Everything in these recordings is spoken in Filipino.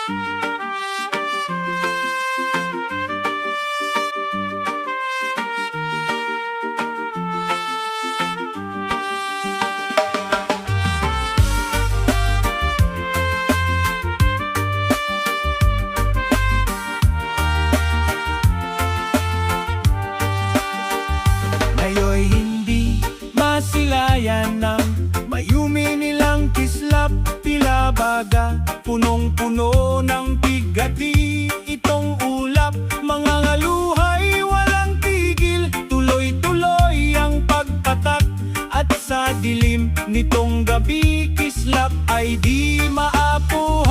Ngayon'y hindi masilayan ng mayumi nilang kislap. Tila baga punong-puno ng bigati itong ulap. Mga ngaluhay walang tigil, tuloy-tuloy ang pagpatak. At sa dilim nitong gabi, kislap ay di maapuhan.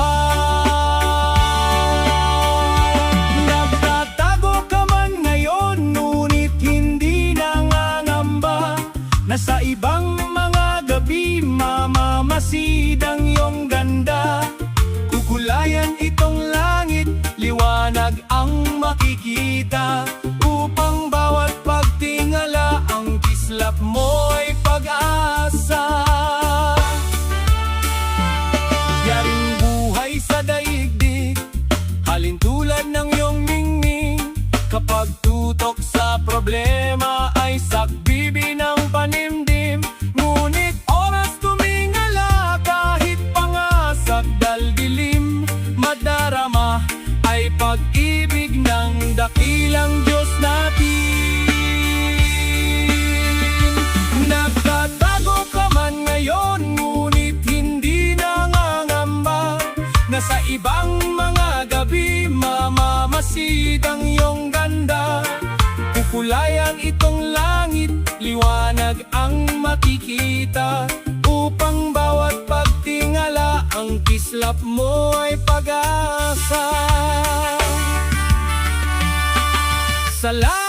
Nagtatago ka man ngayon, ngunit hindi nangangamba. Nasa ibang mga gabi, mamamasid ang iyong ganda. Kukulayan itong langit, liwanag ang makikita. Upang bawat pagtingala, ang kislap mo'y pag-asa. Yaring buhay sa daigdig, halintulad ng iyong ningning. Kapag tutok sa problema ay sakbibi ng panimdim. Ngunit oras tumingala, kahit pangasag daldilim, madarama ay pag-ibig ng dakilang Diyos natin. Nagtatago ka man ngayon, ngunit hindi nangangamba. Nasa ibang mga gabi, mamamasid ang iyong ganda. Kukulayan itong langit, liwanag ang makikita. Upang bawat pagtingala, ang kislap mo ay pag-asa. Salamat.